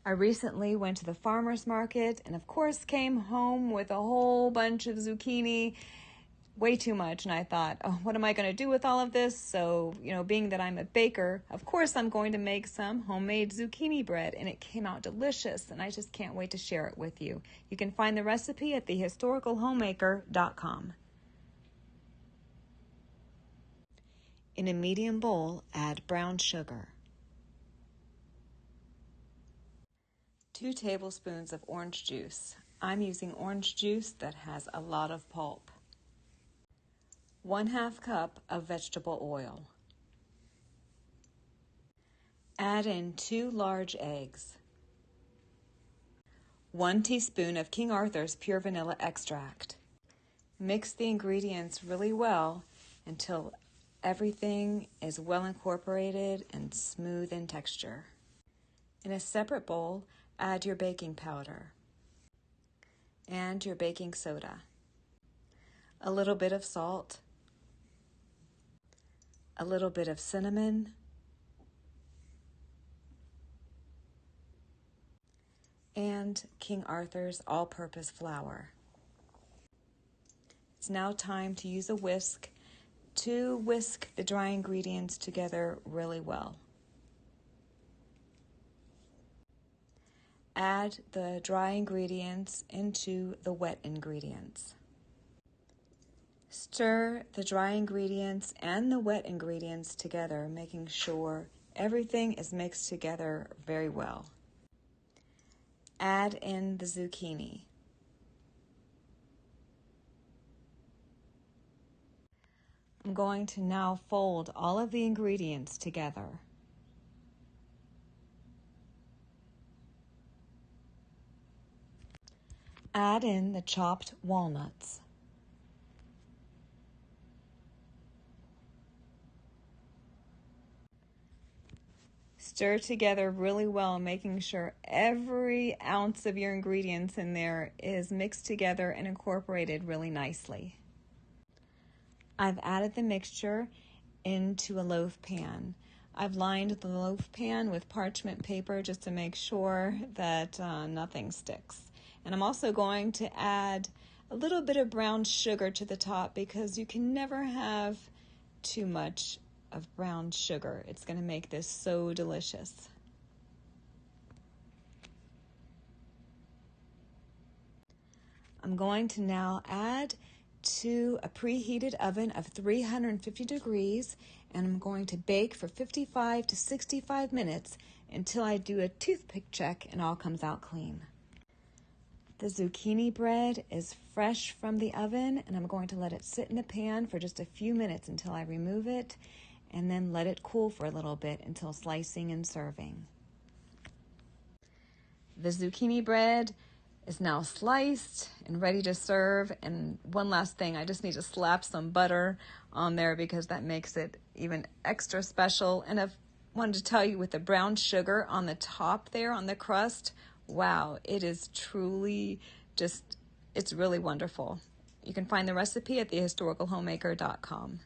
I recently went to the farmer's market and of course came home with a whole bunch of zucchini, way too much. And I thought, oh, what am I going to do with all of this? So, being that I'm a baker, of course I'm going to make some homemade zucchini bread, and it came out delicious, and I just can't wait to share it with you. You can find the recipe at thehistoricalhomemaker.com. In a medium bowl, add brown sugar, 2 tablespoons of orange juice. I'm using orange juice that has a lot of pulp. 1/2 cup of vegetable oil. Add in 2 large eggs. 1 teaspoon of King Arthur's pure vanilla extract. Mix the ingredients really well until everything is well incorporated and smooth in texture. In a separate bowl, add your baking powder and your baking soda, a little bit of salt, a little bit of cinnamon, and King Arthur's all-purpose flour. It's now time to use a whisk to whisk the dry ingredients together really well. Add the dry ingredients into the wet ingredients. Stir the dry ingredients and the wet ingredients together, making sure everything is mixed together very well. Add in the zucchini. I'm going to now fold all of the ingredients together. Add in the chopped walnuts. Stir together really well, making sure every ounce of your ingredients in there is mixed together and incorporated really nicely. I've added the mixture into a loaf pan. I've lined the loaf pan with parchment paper just to make sure that nothing sticks. And I'm also going to add a little bit of brown sugar to the top because you can never have too much of brown sugar. It's going to make this so delicious. I'm going to now add to a preheated oven of 350 degrees, and I'm going to bake for 55 to 65 minutes until I do a toothpick check and all comes out clean. The zucchini bread is fresh from the oven, and I'm going to let it sit in the pan for just a few minutes until I remove it, and then let it cool for a little bit until slicing and serving. The zucchini bread is now sliced and ready to serve. And one last thing, I just need to slap some butter on there because that makes it even extra special. And I wanted to tell you, with the brown sugar on the top there on the crust, wow, it is truly it's really wonderful. You can find the recipe at thehistoricalhomemaker.com.